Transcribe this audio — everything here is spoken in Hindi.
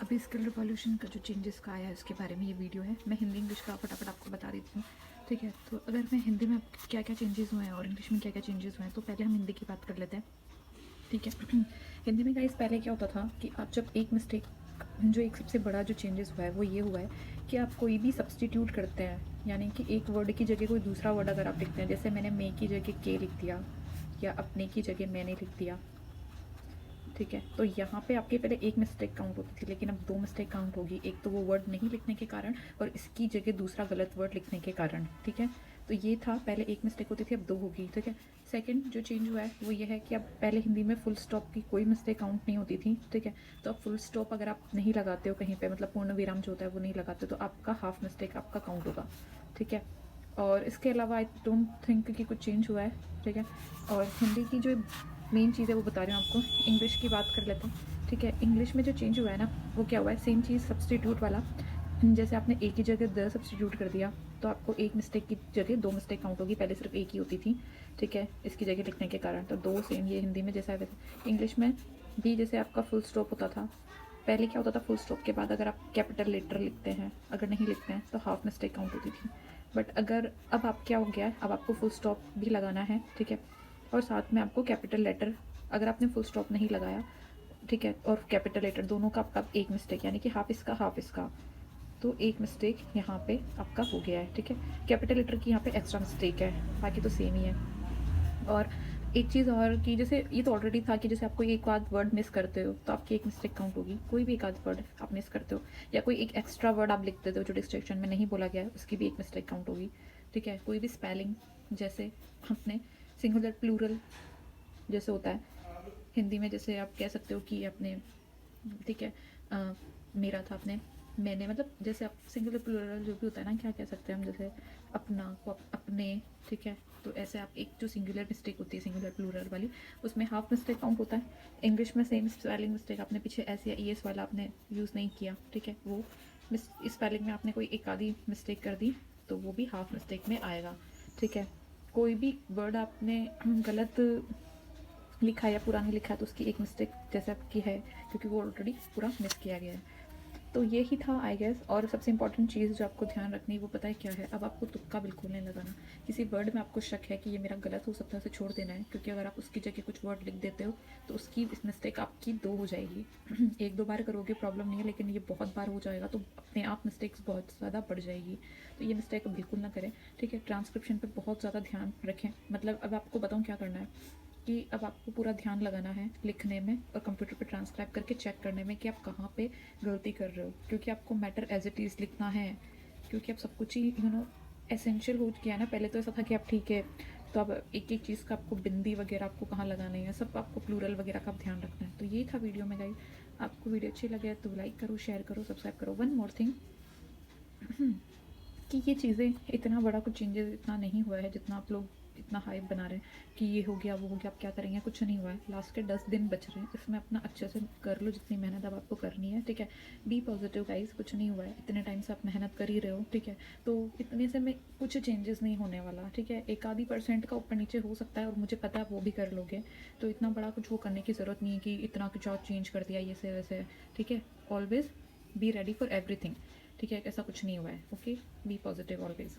अभी स्किल रिवॉल्यूशन का जो चेंजेस का आया है उसके बारे में ये वीडियो है। मैं हिंदी इंग्लिश का फटाफट आपको बता देती हूँ, ठीक है। तो अगर मैं हिंदी में क्या क्या चेंजेस हुए हैं और इंग्लिश में क्या क्या चेंजेस हुए हैं, तो पहले हम हिंदी की बात कर लेते हैं, ठीक है। हिंदी में गाइस पहले क्या होता था कि आप जब एक मिस्टेक, जो एक सबसे बड़ा जो चेंजेस हुआ है वो ये हुआ है कि आप कोई भी सब्सटीट्यूट करते हैं, यानी कि एक वर्ड की जगह कोई दूसरा वर्ड अगर आप लिखते हैं, जैसे मैंने मे की जगह के लिख दिया या अपने की जगह मैंने लिख दिया, ठीक है। तो यहाँ पे आपके पहले एक मिस्टेक काउंट होती थी, लेकिन अब दो मिस्टेक काउंट होगी। एक तो वो वर्ड नहीं लिखने के कारण और इसकी जगह दूसरा गलत वर्ड लिखने के कारण, ठीक है। तो ये था, पहले एक मिस्टेक होती थी, अब दो होगी, ठीक है। सेकंड जो चेंज हुआ है वो ये है कि अब पहले हिंदी में फुल स्टॉप की कोई मिस्टेक काउंट नहीं होती थी, ठीक है। तो अब फुल स्टॉप अगर आप नहीं लगाते हो कहीं पे, मतलब पूर्ण विराम जो होता है वो नहीं लगाते, तो आपका हाफ मिस्टेक आपका काउंट होगा, ठीक है। और इसके अलावा आई डोंट थिंक कि कुछ चेंज हुआ है, ठीक है। और हिंदी की जो मेन चीज़ है वो बता रही हूँ आपको। इंग्लिश की बात कर लेते हैं, ठीक है। इंग्लिश में जो चेंज हुआ है ना वो क्या हुआ है, सेम चीज़ सब्सटीट्यूट वाला। जैसे आपने एक की जगह द सब्सटीट्यूट कर दिया तो आपको एक मिस्टेक की जगह दो मिस्टेक काउंट होगी, पहले सिर्फ एक ही होती थी, ठीक है, इसकी जगह लिखने के कारण। तो दो सेम ये हिंदी में जैसा है वैसे इंग्लिश में भी। जैसे आपका फुल स्टॉप होता था, पहले क्या होता था, फुल स्टॉप के बाद अगर आप कैपिटल लेटर लिखते हैं, अगर नहीं लिखते हैं तो हाफ मिस्टेक काउंट होती थी। बट अगर अब आप क्या हो गया है, अब आपको फुल स्टॉप भी लगाना है, ठीक है, और साथ में आपको कैपिटल लेटर, अगर आपने फुल स्टॉप नहीं लगाया, ठीक है, और कैपिटल लेटर दोनों का आपका एक मिस्टेक, यानी कि हाफ इसका, तो एक मिस्टेक यहाँ पे आपका हो गया है, ठीक है। कैपिटल लेटर की यहाँ पे एक्स्ट्रा मिस्टेक है, बाकी तो सेम ही है। और एक चीज़ और कि जैसे ये तो ऑलरेडी था कि जैसे आप कोई एक आध वर्ड मिस करते हो तो आपकी एक मिस्टेक काउंट होगी, कोई भी एक आध वर्ड आप मिस करते हो, या कोई एक एक्स्ट्रा वर्ड आप लिख देते हो जो डिस्ट्रक्शन में नहीं बोला गया है, उसकी भी एक मिस्टेक काउंट होगी, ठीक है। कोई भी स्पेलिंग, जैसे अपने सिंगुलर प्लूरल जैसे होता है हिंदी में, जैसे आप कह सकते हो कि अपने, ठीक है, मेरा था अपने, मैंने, मतलब जैसे आप सिंगुलर प्लूरल जो भी होता है ना, क्या कह सकते हैं हम, जैसे अपना को अपने, ठीक है। तो ऐसे आप एक जो सिंगुलर मिस्टेक होती है सिंगुलर प्लूरल वाली, उसमें हाफ मिस्टेक काउंट होता है। इंग्लिश में सेम स्पेलिंग मिस्टेक, आपने पीछे एस या ई एस वाला आपने यूज़ नहीं किया, ठीक है, वो स्पेलिंग में आपने कोई एक आधी मिस्टेक कर दी तो वो भी हाफ मिस्टेक में आएगा, ठीक है। कोई भी वर्ड आपने गलत लिखा है या पूरा नहीं लिखा है तो उसकी एक मिस्टेक जैसे आपकी है, क्योंकि वो ऑलरेडी पूरा मिस किया गया है। तो यही था आई गेस। और सबसे इंपॉर्टेंट चीज़ जो आपको ध्यान रखनी है वो पता है क्या है, अब आपको तुक्का बिल्कुल नहीं लगाना। किसी वर्ड में आपको शक है कि ये मेरा गलत हो सकता है, उसे छोड़ देना है, क्योंकि अगर आप उसकी जगह कुछ वर्ड लिख देते हो तो उसकी इस मिस्टेक आपकी दो हो जाएगी। एक दो बार करोगे प्रॉब्लम नहीं है, लेकिन ये बहुत बार हो जाएगा तो अपने आप मिस्टेक्स बहुत ज़्यादा बढ़ जाएगी। तो ये मिस्टेक बिल्कुल ना करें, ठीक है। ट्रांसक्रिप्शन पर बहुत ज़्यादा ध्यान रखें। मतलब अब आपको बताऊँ क्या करना है, कि अब आपको पूरा ध्यान लगाना है लिखने में और कंप्यूटर पे ट्रांसक्राइब करके चेक करने में कि आप कहाँ पे गलती कर रहे हो, क्योंकि आपको मैटर एज इट इज़ लिखना है। क्योंकि अब सब कुछ ही एसेंशियल हो गया है ना। पहले तो ऐसा था कि आप ठीक है, तो अब एक एक चीज़ का आपको बिंदी वगैरह आपको कहाँ लगानी है, सब आपको प्लूरल वगैरह का ध्यान रखना है। तो ये था वीडियो में गाइस। आपको वीडियो अच्छी लगे तो लाइक करो, शेयर करो, सब्सक्राइब करो। वन मोर थिंग, कि ये चीज़ें इतना बड़ा कुछ चेंजेस इतना नहीं हुआ है जितना आप लोग इतना हाइप बना रहे हैं कि ये हो गया वो हो गया, आप क्या करेंगे, कुछ नहीं हुआ है। लास्ट के 10 दिन बच रहे हैं, इसमें अपना अच्छे से कर लो जितनी मेहनत अब आपको करनी है, ठीक है। बी पॉजिटिव गाइस, कुछ नहीं हुआ है, इतने टाइम से आप मेहनत कर ही रहे हो, ठीक है। तो इतने से में कुछ चेंजेस नहीं होने वाला, ठीक है। एक आधी % का ऊपर नीचे हो सकता है और मुझे पता है वो भी कर लोगे। तो इतना बड़ा कुछ वो करने की ज़रूरत नहीं है कि इतना कुछ और चेंज कर दिया ये से वैसे, ठीक है। Always be ready for everything, ठीक है। ऐसा कुछ नहीं हुआ है, ओके। B positive always.